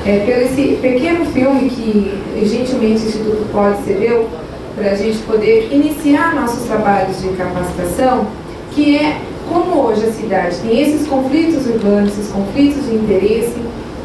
pelo esse pequeno filme que gentilmente o Instituto Poli cedeu para a gente poder iniciar nossos trabalhos de capacitação, que é como hoje a cidade tem esses conflitos urbanos, esses conflitos de interesse,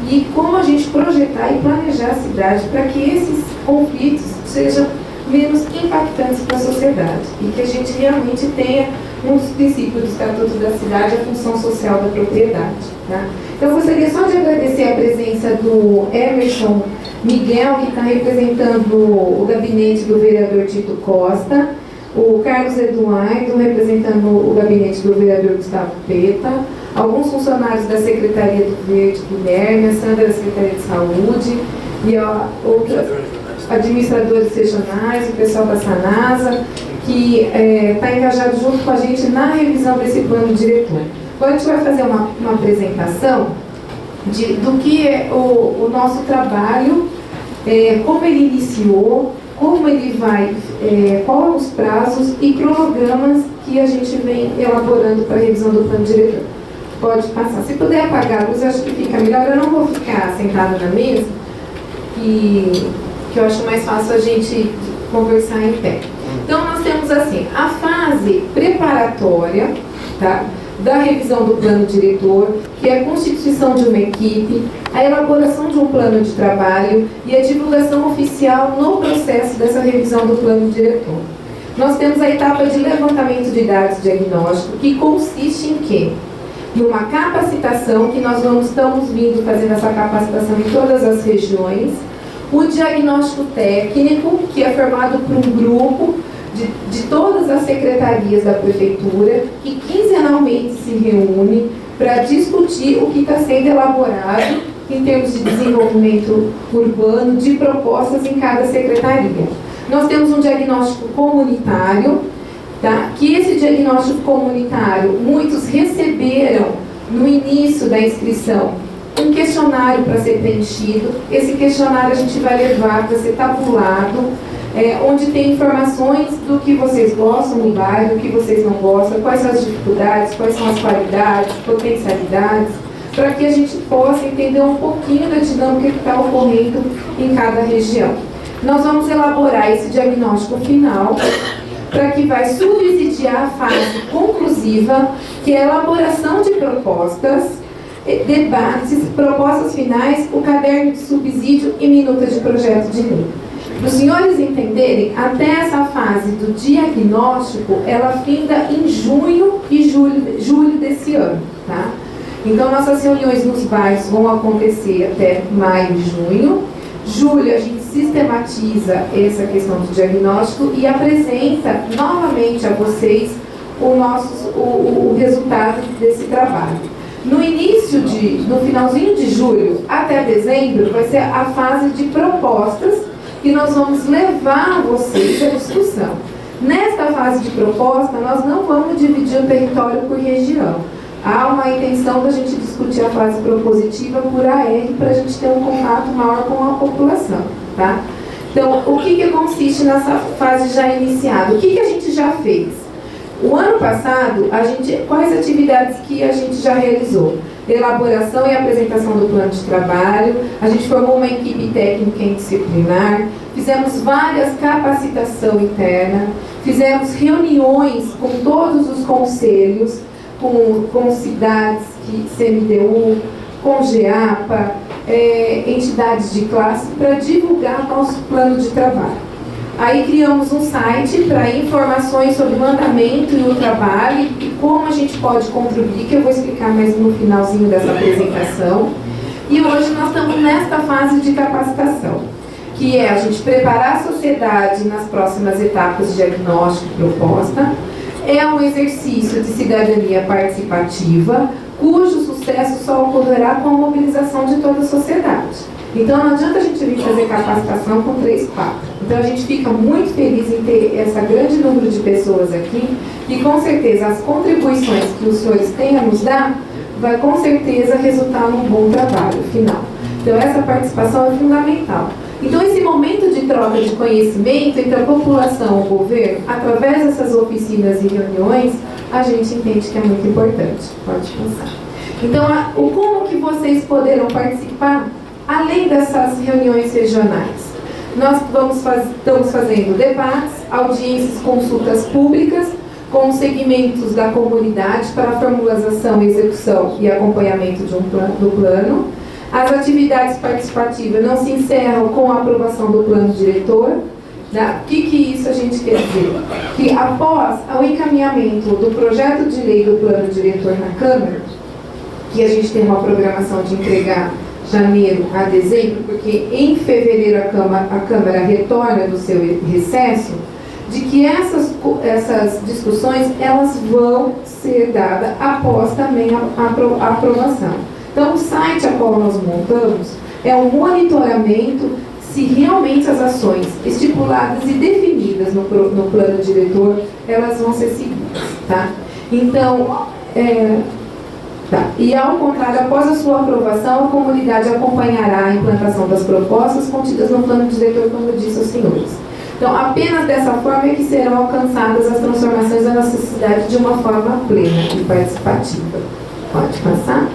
e como a gente projetar e planejar a cidade para que esses conflitos sejam menos impactantes para a sociedade e que a gente realmente tenha um dos princípios do Estatuto da Cidade, a função social da propriedade. Tá? Então, eu gostaria só de agradecer a presença do Emerson Miguel, que está representando o gabinete do vereador Tito Costa, o Carlos Eduardo, representando o gabinete do vereador Gustavo Peta, alguns funcionários da Secretaria do Verde, Guilherme, a Sandra da Secretaria de Saúde, e outros administradores regionais, o pessoal da Sanasa, que está engajado junto com a gente na revisão desse plano diretor. Agora a gente vai fazer uma apresentação do que é o nosso trabalho, como ele iniciou, como ele vai, quais são os prazos e cronogramas que a gente vem elaborando para a revisão do plano diretor. Pode passar. Se puder apagar a luz, eu acho que fica melhor. Eu não vou ficar sentada na mesa, que eu acho mais fácil a gente conversar em pé. Então, nós temos assim, a fase preparatória, tá, da revisão do plano diretor, que é a constituição de uma equipe, a elaboração de um plano de trabalho e a divulgação oficial no processo dessa revisão do plano diretor. Nós temos a etapa de levantamento de dados diagnóstico, que consiste em quê? Em uma capacitação, que nós estamos vindo fazendo essa capacitação em todas as regiões, o diagnóstico técnico, que é formado por um grupo de todas as secretarias da prefeitura, que quinzenalmente se reúne para discutir o que está sendo elaborado em termos de desenvolvimento urbano, de propostas em cada secretaria. Nós temos um diagnóstico comunitário, tá? Que esse diagnóstico comunitário, muitos receberam no início da inscrição um questionário para ser preenchido. Esse questionário a gente vai levar para ser tabulado, onde tem informações do que vocês gostam no bairro, do que vocês não gostam, quais são as dificuldades, quais são as qualidades, potencialidades, para que a gente possa entender um pouquinho da dinâmica que está ocorrendo em cada região. Nós vamos elaborar esse diagnóstico final, para que vai subsidiar a fase conclusiva, que é a elaboração de propostas, debates, propostas finais, o caderno de subsídio e minuta de projeto de lei. Para os senhores entenderem, até essa fase do diagnóstico, ela finda em junho e julho desse ano. Tá? Então, nossas reuniões nos bairros vão acontecer até maio e junho. Julho, a gente sistematiza essa questão do diagnóstico e apresenta novamente a vocês o resultado desse trabalho. No finalzinho de julho até dezembro, vai ser a fase de propostas que nós vamos levar a vocês à discussão. Nesta fase de proposta, nós não vamos dividir o território por região. Há uma intenção da gente discutir a fase propositiva por AR para a gente ter um contato maior com a população. Tá? Então, o que consiste nessa fase já iniciada? O que a gente já fez? O ano passado, quais atividades que a gente já realizou? Elaboração e apresentação do plano de trabalho, a gente formou uma equipe técnica interdisciplinar, fizemos várias capacitações internas, fizemos reuniões com todos os conselhos, com cidades, CMDU, com GEAPA, entidades de classe, para divulgar nosso plano de trabalho. Aí criamos um site para informações sobre o andamento e o trabalho e como a gente pode contribuir, que eu vou explicar mais no finalzinho dessa apresentação. E hoje nós estamos nesta fase de capacitação, que é a gente preparar a sociedade nas próximas etapas de diagnóstico e proposta. É um exercício de cidadania participativa, cujo sucesso só ocorrerá com a mobilização de toda a sociedade. Então, não adianta a gente vir fazer capacitação com 3, 4. Então, a gente fica muito feliz em ter esse grande número de pessoas aqui e, com certeza, as contribuições que os senhores têm a nos dar vai, com certeza, resultar num bom trabalho final. Então, essa participação é fundamental. Então, esse momento de troca de conhecimento entre a população e o governo, através dessas oficinas e reuniões, a gente entende que é muito importante. Pode passar. Então, como que vocês poderão participar? A além dessas reuniões regionais, nós estamos fazendo debates, audiências, consultas públicas com segmentos da comunidade para a formulação, execução e acompanhamento do plano. As atividades participativas não se encerram com a aprovação do plano diretor. O que isso a gente quer dizer? Que após o encaminhamento do projeto de lei do plano diretor na Câmara, que a gente tem uma programação de entregar janeiro a dezembro, porque em fevereiro a Câmara retorna do seu recesso, de que essas discussões elas vão ser dadas após também a aprovação. Então, o site a qual nós montamos é um monitoramento se realmente as ações estipuladas e definidas no plano diretor, elas vão ser seguidas, tá? Então, E ao contrário, após a sua aprovação, a comunidade acompanhará a implantação das propostas contidas no plano diretor, como eu disse aos senhores. Então, apenas dessa forma é que serão alcançadas as transformações da nossa cidade de uma forma plena e participativa. Pode passar?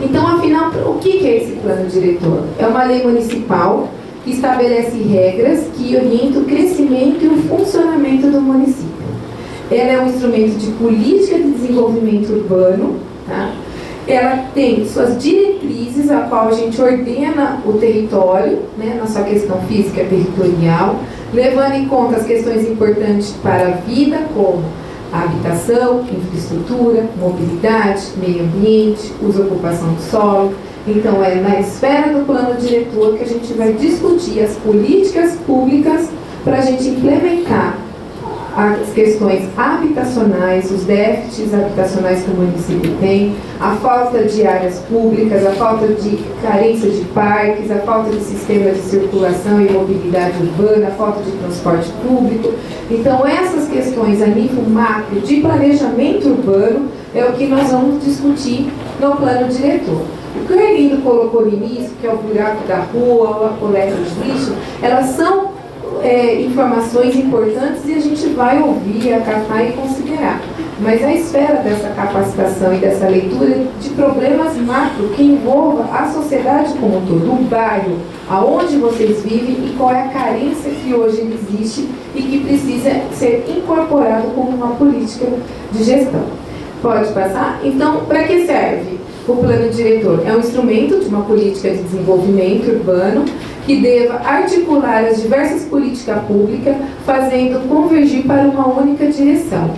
Então, afinal, o que é esse plano diretor? É uma lei municipal que estabelece regras que orientam o crescimento e o funcionamento do município. Ela é um instrumento de política de desenvolvimento urbano, tá? Ela tem suas diretrizes, a qual a gente ordena o território, né, na sua questão física territorial, levando em conta as questões importantes para a vida, como a habitação, infraestrutura, mobilidade, meio ambiente, uso e ocupação do solo. Então, é na esfera do plano diretor que a gente vai discutir as políticas públicas para a gente implementar as questões habitacionais, os déficits habitacionais que o município tem, a falta de áreas públicas, a falta de carência de parques, a falta de sistema de circulação e mobilidade urbana, a falta de transporte público. Então, essas questões a nível macro de planejamento urbano é o que nós vamos discutir no plano diretor. O que o Erlindo colocou no início, que é o buraco da rua, a coleta de lixo, elas são informações importantes e a gente vai ouvir, acatar e considerar. Mas a esfera dessa capacitação e dessa leitura de problemas macro que envolva a sociedade como um todo, o bairro, aonde vocês vivem e qual é a carência que hoje existe e que precisa ser incorporado como uma política de gestão. Pode passar? Então, para que serve o plano diretor? É um instrumento de uma política de desenvolvimento urbano que deva articular as diversas políticas públicas, fazendo convergir para uma única direção,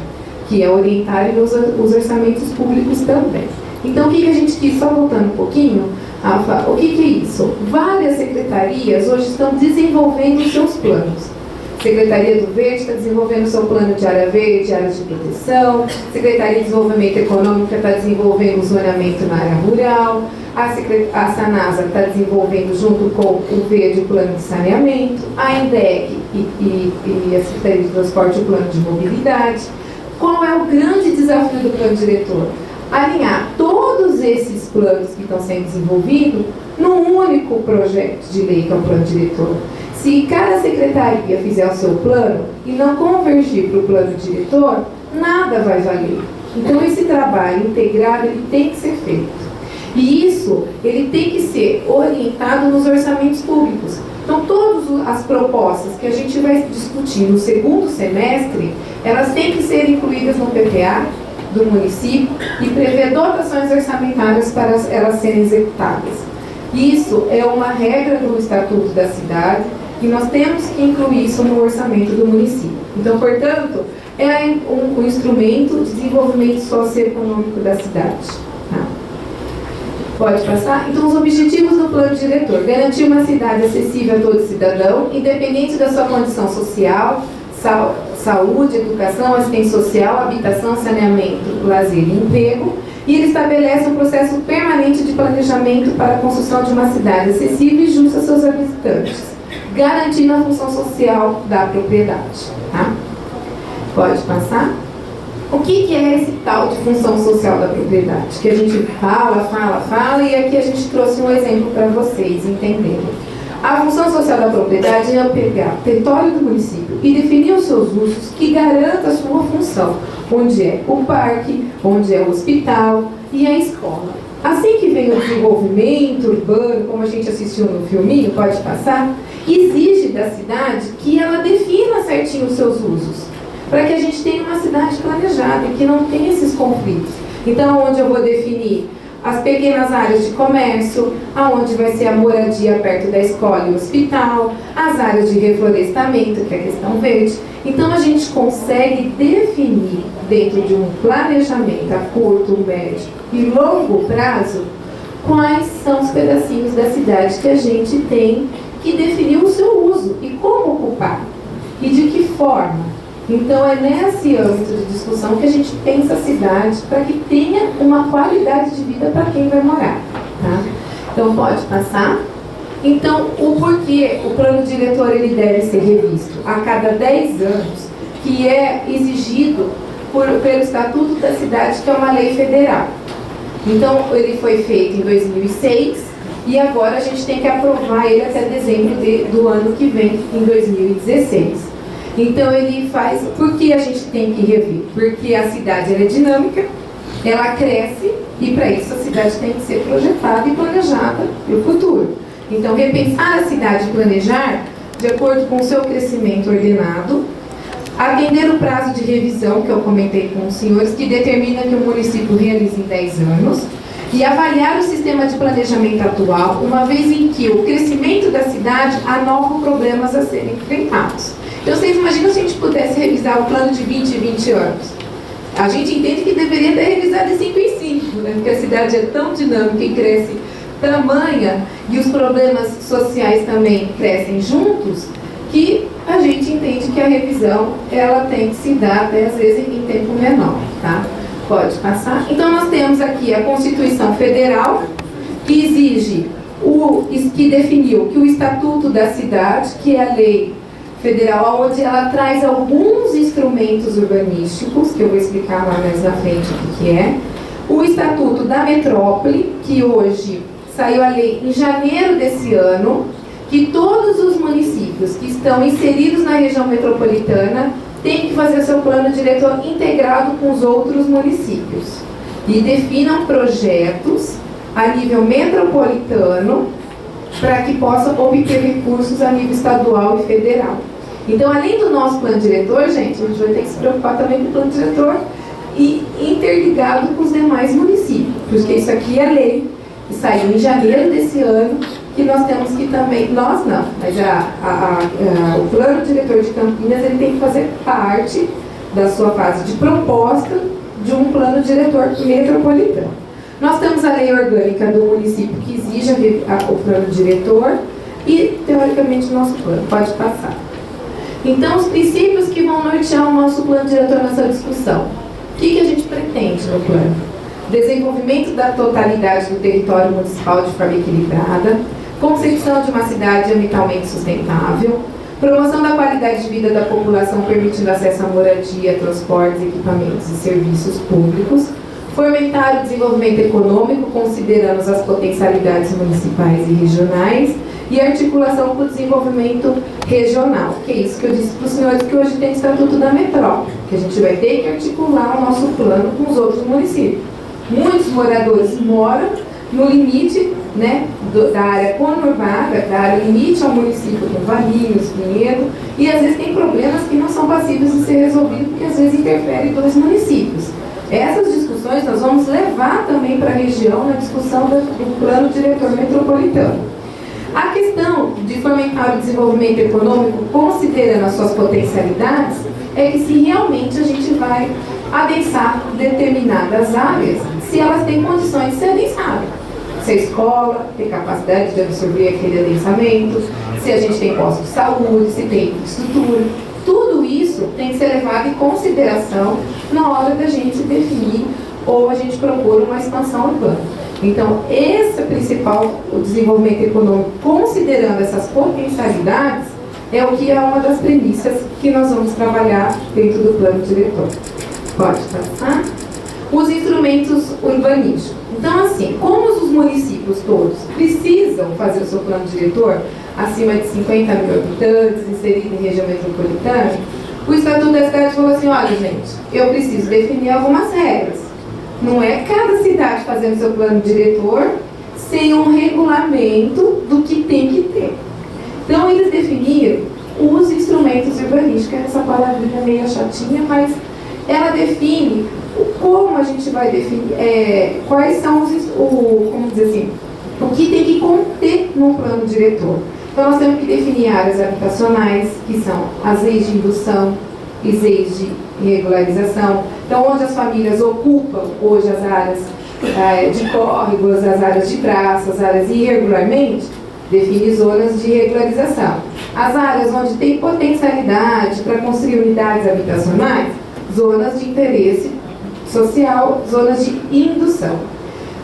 que é orientar os orçamentos públicos também. Então, o que a gente quis, só voltando um pouquinho, Rafa, o que é isso? Várias secretarias hoje estão desenvolvendo os seus planos. Secretaria do Verde está desenvolvendo o seu plano de área verde, áreas de proteção. Secretaria de Desenvolvimento Econômico está desenvolvendo o zoneamento na área rural. A Sanasa está desenvolvendo, junto com o Verde, o plano de saneamento. A INDEC e a Secretaria de Transporte, o plano de mobilidade. Qual é o grande desafio do plano diretor? Alinhar todos esses planos que estão sendo desenvolvidos num único projeto de lei, que é o plano diretor. Se cada secretaria fizer o seu plano e não convergir para o plano diretor, nada vai valer. Então, esse trabalho integrado ele tem que ser feito. E isso ele tem que ser orientado nos orçamentos públicos. Então, todas as propostas que a gente vai discutir no segundo semestre, elas têm que ser incluídas no PPA do município e prever dotações orçamentárias para elas serem executadas. Isso é uma regra do Estatuto da Cidade e nós temos que incluir isso no orçamento do município. Então, portanto, é um instrumento de desenvolvimento socioeconômico da cidade. Tá? Pode passar? Então, os objetivos do plano diretor: garantir uma cidade acessível a todo cidadão, independente da sua condição social, saúde, educação, assistência social, habitação, saneamento, lazer e emprego. E ele estabelece um processo permanente de planejamento para a construção de uma cidade acessível e justa a seus habitantes, garantindo a função social da propriedade. Tá? Pode passar? O que é esse tal de função social da propriedade? Que a gente fala, e aqui a gente trouxe um exemplo para vocês entenderem. A função social da propriedade é pegar o território do município e definir os seus usos que garanta a sua função, onde é o parque, onde é o hospital e a escola. Assim que vem o desenvolvimento urbano, como a gente assistiu no filminho, pode passar, exige da cidade que ela defina certinho os seus usos, para que a gente tenha uma cidade planejada e que não tenha esses conflitos. Então, onde eu vou definir as pequenas áreas de comércio, aonde vai ser a moradia perto da escola e hospital, as áreas de reflorestamento, que é a questão verde. Então, a gente consegue definir, dentro de um planejamento a curto, médio e longo prazo, quais são os pedacinhos da cidade que a gente tem que definir o seu uso e como ocupar, e de que forma. Então, é nesse âmbito de discussão que a gente pensa a cidade para que tenha uma qualidade de vida para quem vai morar. Tá? Então, pode passar. Então, o porquê o plano diretor ele deve ser revisto a cada 10 anos, que é exigido pelo Estatuto da Cidade, que é uma lei federal. Então, ele foi feito em 2006 e agora a gente tem que aprovar ele até dezembro do ano que vem, em 2016. Então, ele faz... Por que a gente tem que rever? Porque a cidade ela é dinâmica, ela cresce e, para isso, a cidade tem que ser projetada e planejada para o futuro. Então, repensar a cidade e planejar de acordo com o seu crescimento ordenado, atender o prazo de revisão, que eu comentei com os senhores, que determina que o município realize em 10 anos, e avaliar o sistema de planejamento atual, uma vez em que o crescimento da cidade há novos problemas a serem enfrentados. Então, vocês imaginam se a gente pudesse revisar o plano de 20 anos? A gente entende que deveria ter revisado de 5 em 5, né? Porque a cidade é tão dinâmica e cresce tamanha, e os problemas sociais também crescem juntos, que a gente entende que a revisão ela tem que se dar até às vezes em tempo menor, tá? Pode passar. Então, nós temos aqui a Constituição Federal, que exige, que definiu que o Estatuto da Cidade, que é a lei federal, onde ela traz alguns instrumentos urbanísticos, que eu vou explicar lá mais na frente o que é. O Estatuto da Metrópole, que hoje saiu a lei em janeiro desse ano, que todos os municípios que estão inseridos na região metropolitana têm que fazer seu plano diretor integrado com os outros municípios. E definam projetos a nível metropolitano para que possam obter recursos a nível estadual e federal. Então, além do nosso plano diretor, gente, a gente vai ter que se preocupar também com o plano diretor e interligado com os demais municípios, porque isso aqui é lei, que saiu em janeiro desse ano, que nós temos que também, nós não, mas o plano diretor de Campinas ele tem que fazer parte da sua fase de proposta de um plano diretor metropolitano. Nós temos a lei orgânica do município que exige o plano diretor e, teoricamente, o nosso plano. Pode passar. Então, os princípios que vão nortear o nosso plano diretor nessa discussão. O que a gente pretende no plano? Desenvolvimento da totalidade do território municipal de forma equilibrada, concepção de uma cidade ambientalmente sustentável, promoção da qualidade de vida da população permitindo acesso à moradia, transportes, equipamentos e serviços públicos, fomentar o desenvolvimento econômico considerando as potencialidades municipais e regionais e articulação com o desenvolvimento regional, que é isso que eu disse para os senhores que hoje tem o Estatuto da Metrópole, que a gente vai ter que articular o nosso plano com os outros municípios. Muitos moradores moram no limite, né, da área conurbada, da área limite ao município, com Valinhos, Vinhedo, e às vezes tem problemas que não são passíveis de ser resolvidos, porque às vezes interfere dois municípios. Essas discussões nós vamos levar também para a região na discussão do plano diretor metropolitano. A questão de fomentar o desenvolvimento econômico, considerando as suas potencialidades, é que se realmente a gente vai adensar determinadas áreas, se elas têm condições de ser adensadas. Se a escola tem capacidade de absorver aquele adensamento, se a gente tem postos de saúde, se tem infraestrutura. Tudo isso tem que ser levado em consideração na hora da gente definir ou a gente propor uma expansão urbana. Então, esse principal o desenvolvimento econômico, considerando essas potencialidades, é o que é uma das premissas que nós vamos trabalhar dentro do plano diretor. Pode passar? Os instrumentos urbanísticos. Então, assim, como os municípios todos precisam fazer o seu plano diretor acima de 50 mil habitantes, inserido em região metropolitana, o Estatuto da Cidade falou assim, olha, gente, eu preciso definir algumas regras. Não é cada cidade fazendo seu plano diretor sem um regulamento do que tem que ter. Então, eles definiram os instrumentos urbanísticos. Essa palavrinha meio chatinha, mas ela define como a gente vai definir, quais são como dizer assim, o que tem que conter num plano diretor. Então, nós temos que definir áreas habitacionais, que são as leis de indução e leis de regularização. Então, onde as famílias ocupam hoje as áreas de córregos, as áreas de praça, as áreas irregularmente, define zonas de regularização. As áreas onde tem potencialidade para construir unidades habitacionais, zonas de interesse social, zonas de indução.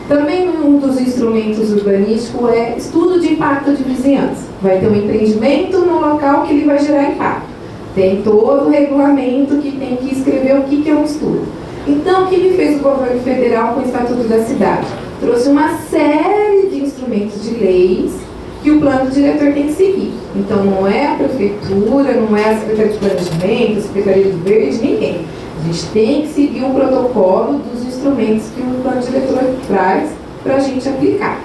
Também um dos instrumentos urbanísticos é estudo de impacto de vizinhança. Vai ter um empreendimento no local que ele vai gerar impacto. Tem todo o regulamento que tem que escrever o que é um estudo. Então, o que ele fez o governo federal com o Estatuto da Cidade? Trouxe uma série de instrumentos de leis que o plano diretor tem que seguir. Então, não é a prefeitura, não é a Secretaria de Planejamento, a Secretaria do Verde, ninguém. A gente tem que seguir um protocolo dos instrumentos que o plano diretor traz para a gente aplicar.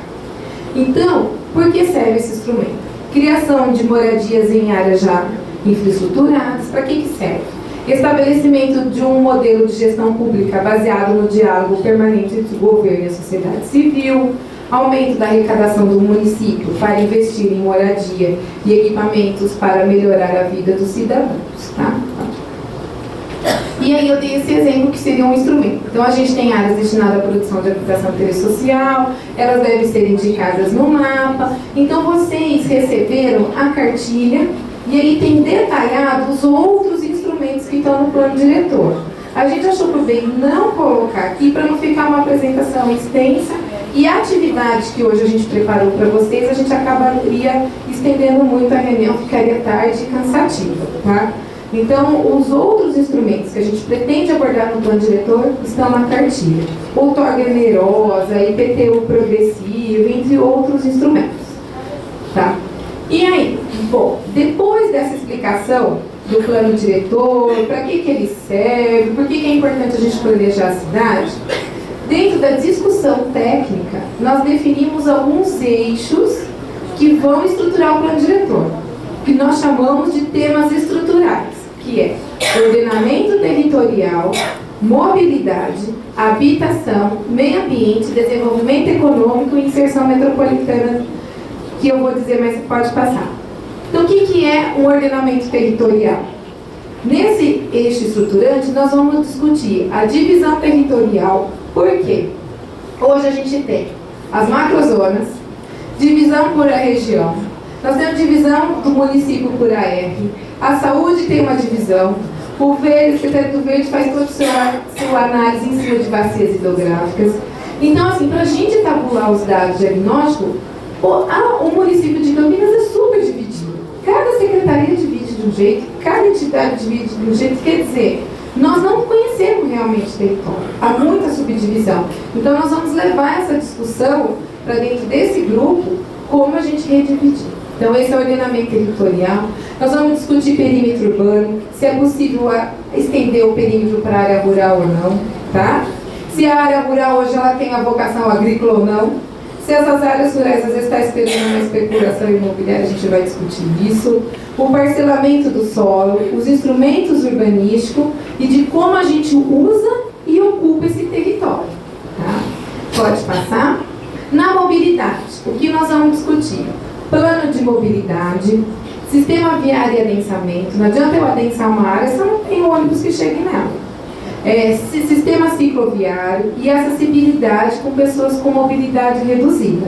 Então, por que serve esse instrumento? Criação de moradias em áreas já infraestruturadas. Para que serve? Estabelecimento de um modelo de gestão pública baseado no diálogo permanente entre o governo e a sociedade civil, aumento da arrecadação do município para investir em moradia e equipamentos para melhorar a vida dos cidadãos. Tá? E aí eu dei esse exemplo que seria um instrumento. Então a gente tem áreas destinadas à produção de habitação de interesse social, elas devem ser indicadas no mapa. Então vocês receberam a cartilha e aí tem detalhado os outros instrumentos que estão no plano diretor. A gente achou por bem não colocar aqui para não ficar uma apresentação extensa e a atividade que hoje a gente preparou para vocês, a gente acabaria estendendo muito a reunião, ficaria tarde e cansativa, tá? Então, os outros instrumentos que a gente pretende abordar no plano diretor estão na cartilha. Outorga onerosa, IPTU progressivo, entre outros instrumentos. Tá? E aí, bom, depois dessa explicação do plano diretor, para que ele serve, por que é importante a gente planejar a cidade, dentro da discussão técnica, nós definimos alguns eixos que vão estruturar o plano diretor, que nós chamamos de temas estruturais, que é ordenamento territorial, mobilidade, habitação, meio ambiente, desenvolvimento econômico e inserção metropolitana, que eu vou dizer, mas pode passar. Então, o que é um ordenamento territorial? Nesse eixo estruturante, nós vamos discutir a divisão territorial. Por quê? Hoje a gente tem as macrozonas, divisão por região, nós temos divisão do município por AR, a saúde tem uma divisão, o Verde, o Secretário do Verde faz toda a sua análise em cima de bacias hidrográficas. Então, assim, para a gente tabular os dados diagnósticos, o município de Campinas é super dividido. Cada secretaria divide de um jeito, cada entidade divide de um jeito, quer dizer, nós não conhecemos realmente o território, há muita subdivisão. Então nós vamos levar essa discussão para dentro desse grupo, como a gente redividir. Então esse é o ordenamento territorial. Nós vamos discutir perímetro urbano, se é possível estender o perímetro para a área rural ou não, tá? Se a área rural hoje ela tem a vocação agrícola ou não. Se essas áreas rurais às vezes está esperando uma especulação imobiliária, a gente vai discutir isso. O parcelamento do solo, os instrumentos urbanísticos e de como a gente usa e ocupa esse território. Tá? Pode passar. Na mobilidade, o que nós vamos discutir? Plano de mobilidade, sistema viário e adensamento. Não adianta eu adensar uma área se eu não tenho ônibus que chegue nela. Sistema cicloviário e acessibilidade com pessoas com mobilidade reduzida.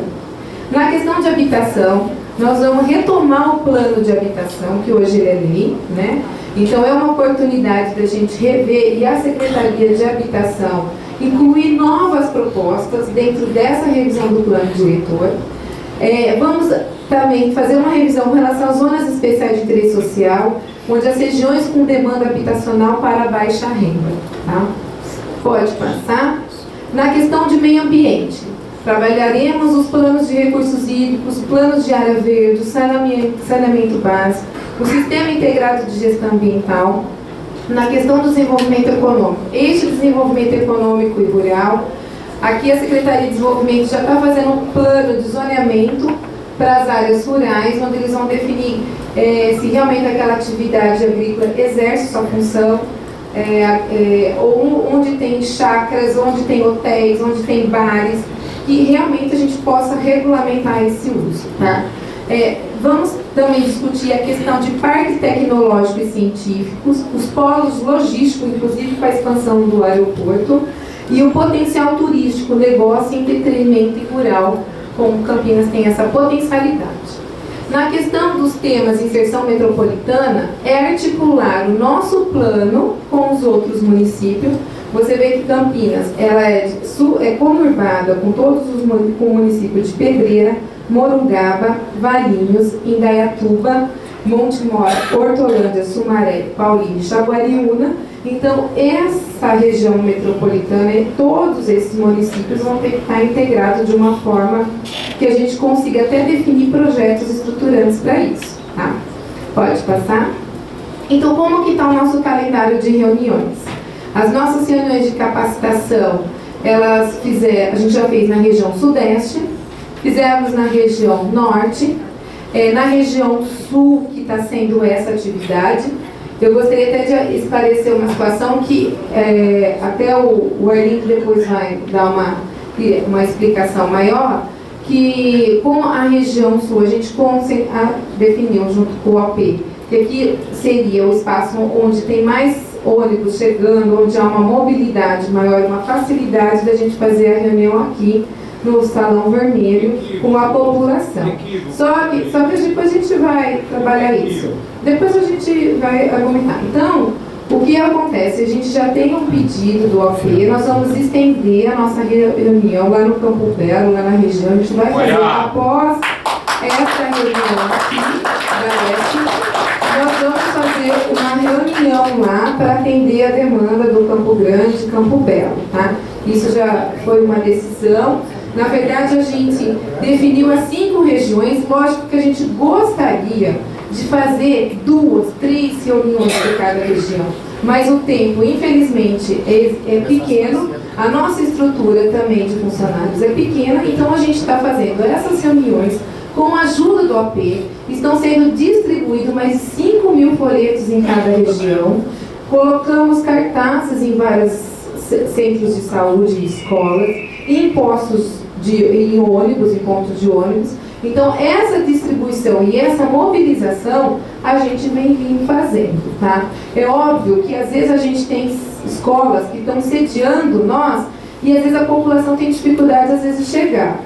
Na questão de habitação, nós vamos retomar o plano de habitação, que hoje ele é lei, né? Então é uma oportunidade da gente rever e a Secretaria de Habitação incluir novas propostas dentro dessa revisão do plano diretor. Vamos também fazer uma revisão com relação às zonas especiais de interesse social, onde as regiões com demanda habitacional para baixa renda. Tá? Pode passar. Na questão de meio ambiente, trabalharemos os planos de recursos hídricos, planos de área verde, saneamento básico, o sistema integrado de gestão ambiental, Na questão do desenvolvimento econômico, eixo de desenvolvimento econômico e rural, aqui a Secretaria de Desenvolvimento já está fazendo um plano de zoneamento para as áreas rurais, onde eles vão definir se realmente aquela atividade agrícola exerce sua função, ou onde tem chácaras, onde tem hotéis, onde tem bares, que realmente a gente possa regulamentar esse uso. Tá? Vamos também discutir a questão de parques tecnológicos e científicos, os polos logísticos, inclusive para a expansão do aeroporto, e o potencial turístico, negócio, entretenimento e rural, como Campinas tem essa potencialidade. Na questão dos temas inserção metropolitana, é articular o nosso plano com os outros municípios. Você vê que Campinas ela é conurbada com todos com o município de Pedreira, Morungaba, Valinhos, Indaiatuba, Monte Mora, Hortolândia, Sumaré, Paulínia e Jaguariúna. Então, essa região metropolitana, todos esses municípios vão ter que estar integrados de uma forma que a gente consiga até definir projetos estruturantes para isso. Tá? Pode passar? Então, como que está o nosso calendário de reuniões? As nossas reuniões de capacitação, a gente já fez na região sudeste, fizemos na região norte, na região sul, que está sendo essa atividade. Eu gostaria até de esclarecer uma situação que até o Arlindo depois vai dar uma explicação maior, que com a região sul a gente definiu junto com o OP, que aqui seria o espaço onde tem mais ônibus chegando, onde há uma mobilidade maior, uma facilidade da gente fazer a reunião aqui no Salão Vermelho com a população. Só que depois a gente vai trabalhar isso. Depois a gente vai argumentar. Então, o que acontece? A gente já tem um pedido do OP, nós vamos estender a nossa reunião lá no Campo Belo, lá na região. A gente vai fazer após essa reunião aqui da Leste. Nós vamos fazer uma reunião lá para atender a demanda do Campo Grande e Campo Belo. Tá? Isso já foi uma decisão. Na verdade, a gente definiu as 5 regiões. Lógico que a gente gostaria de fazer 2, 3 reuniões de cada região. Mas o tempo, infelizmente, é pequeno. A nossa estrutura também de funcionários é pequena. Então, a gente está fazendo essas reuniões com a ajuda do OP. Estão sendo distribuídos mais 5.000 folhetos em cada região. Colocamos cartazes em vários centros de saúde e escolas, em postos em ônibus, em pontos de ônibus. Então, essa distribuição e essa mobilização a gente vem vindo fazendo, tá? É óbvio que às vezes a gente tem escolas que estão sediando nós e às vezes a população tem dificuldade às vezes de chegar.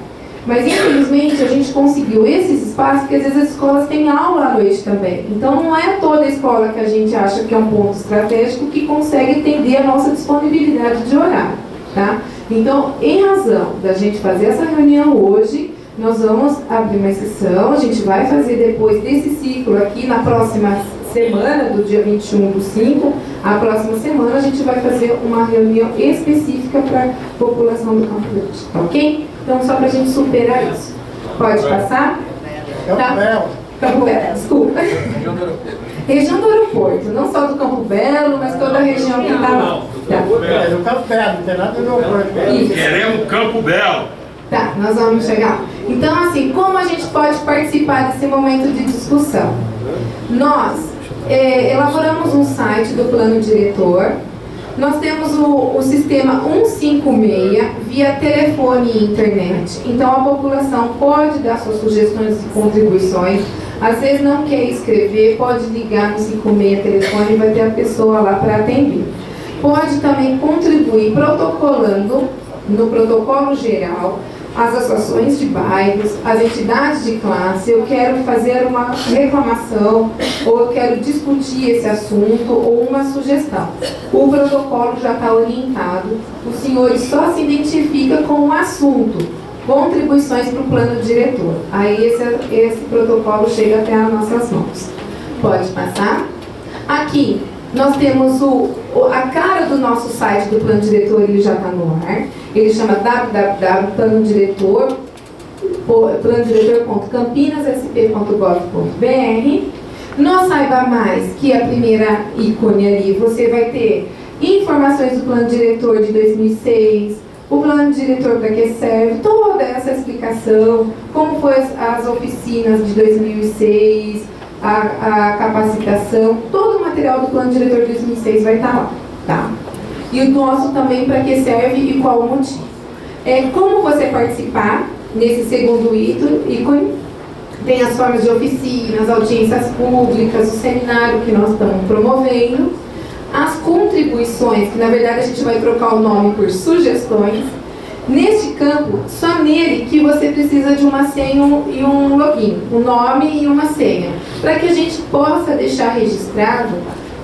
Mas infelizmente a gente conseguiu esses espaços porque às vezes as escolas têm aula à noite também. Então não é toda escola que a gente acha que é um ponto estratégico que consegue atender a nossa disponibilidade de horário, tá? Então, em razão da gente fazer essa reunião hoje, nós vamos abrir uma sessão, a gente vai fazer depois desse ciclo aqui, na próxima semana, do dia 21/5, a próxima semana a gente vai fazer uma reunião específica para a população do Campo Grande, tá ok? Então, só para a gente superar isso. Pode passar? Campo Belo. Campo Belo, desculpa. Região do aeroporto, não só do Campo Belo, mas toda a região que está lá. Tá. Do Campo Belo, não tem nada no aeroporto. Queremos Campo Belo. Tá, nós vamos chegar lá. Então, assim, como a gente pode participar desse momento de discussão? Nós elaboramos um site do plano diretor. Nós temos o sistema 156 via telefone e internet. Então, a população pode dar suas sugestões e contribuições. Às vezes não quer escrever, pode ligar no 56 telefone e vai ter a pessoa lá para atender. Pode também contribuir protocolando no protocolo geral as associações de bairros, as entidades de classe. Eu quero fazer uma reclamação, ou eu quero discutir esse assunto, ou uma sugestão. O protocolo já está orientado, os senhores só se identificam com o assunto, contribuições para o plano diretor. Aí esse protocolo chega até as nossas mãos. Pode passar. Aqui nós temos a cara do nosso site do plano diretor, ele já está no ar. Ele chama www.planodiretor.campinassp.gov.br. No Saiba Mais, que é a primeira ícone ali, você vai ter informações do plano diretor de 2006, o plano diretor para que serve, toda essa explicação, como foi as oficinas de 2006, a capacitação, todo o material do plano diretor de 2006 vai estar lá, tá? E o nosso também para que serve e qual o motivo. Como você participar nesse segundo ícone, tem as formas de oficinas, audiências públicas, o seminário que nós estamos promovendo, as contribuições, que na verdade a gente vai trocar o nome por sugestões. Neste campo, só nele que você precisa de uma senha e um login, um nome e uma senha, para que a gente possa deixar registrado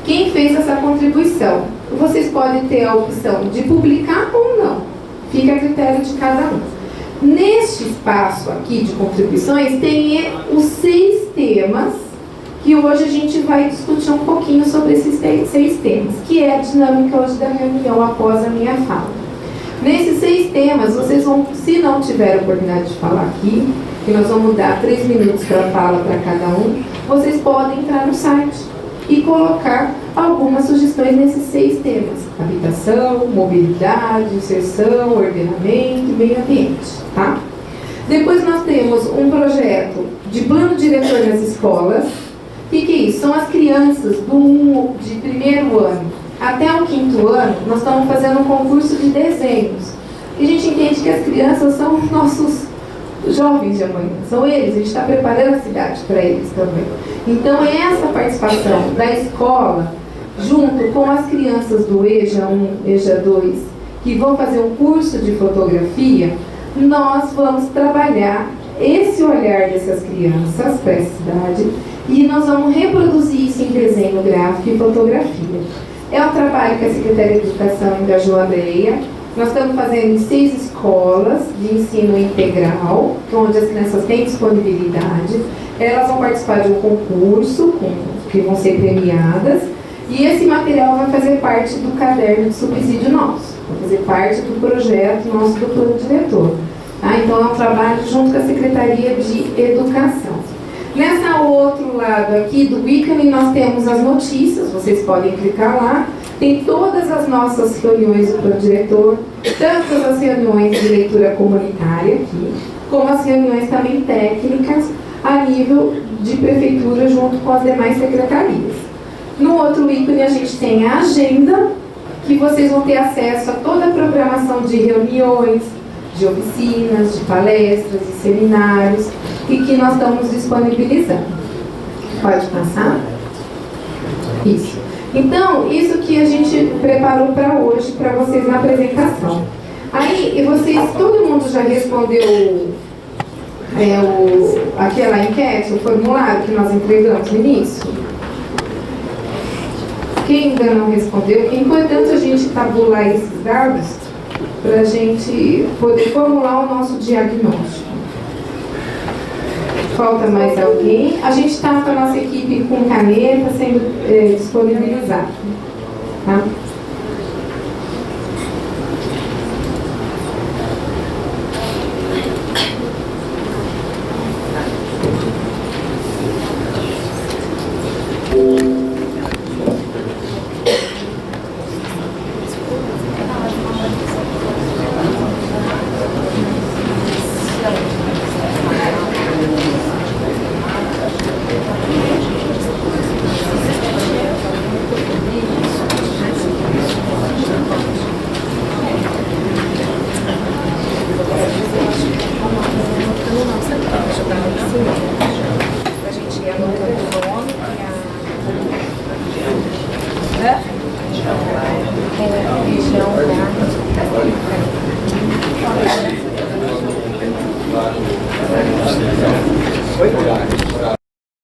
quem fez essa contribuição. Vocês podem ter a opção de publicar ou não, fica a critério de cada um. Neste espaço aqui de contribuições, tem os 6 temas, que hoje a gente vai discutir um pouquinho sobre esses 6 temas, que é a dinâmica hoje da reunião após a minha fala. Nesses 6 temas, vocês vão, se não tiver a oportunidade de falar aqui, que nós vamos dar 3 minutos para fala para cada um, vocês podem entrar no site e colocar algumas sugestões nesses 6 temas: habitação, mobilidade, inserção, ordenamento, meio ambiente, tá? Depois nós temos um projeto de plano diretor nas escolas. O que é isso? São as crianças de primeiro ano até o 5º ano. Nós estamos fazendo um concurso de desenhos. E a gente entende que as crianças são os nossos jovens de amanhã, são eles, a gente está preparando a cidade para eles também. Então, essa participação da escola, junto com as crianças do EJA 1, EJA 2, que vão fazer um curso de fotografia, nós vamos trabalhar esse olhar dessas crianças para a cidade e nós vamos reproduzir isso em desenho gráfico e fotografia. É um trabalho que a Secretaria de Educação engajou a Breia. Nós estamos fazendo em 6 escolas de ensino integral, onde as crianças têm disponibilidade. Elas vão participar de um concurso, que vão ser premiadas, e esse material vai fazer parte do caderno de subsídio nosso, vai fazer parte do projeto nosso do plano diretor. Tá? Então é um trabalho junto com a Secretaria de Educação. Nessa outro lado aqui do ícone nós temos as notícias, vocês podem clicar lá. Tem todas as nossas reuniões do plano diretor, tanto as reuniões de leitura comunitária aqui, como as reuniões também técnicas a nível de prefeitura junto com as demais secretarias. No outro ícone a gente tem a agenda, que vocês vão ter acesso a toda a programação de reuniões, de oficinas, de palestras, de seminários, e que nós estamos disponibilizando. Pode passar? Isso. Então, isso que a gente preparou para hoje, para vocês na apresentação. Aí, e vocês, todo mundo já respondeu aquela enquete, o formulário que nós entregamos no início? Quem ainda não respondeu, é importante a gente tabular esses dados para a gente poder formular o nosso diagnóstico. Falta mais alguém? A gente está com a nossa equipe com caneta sendo disponibilizada. Tá?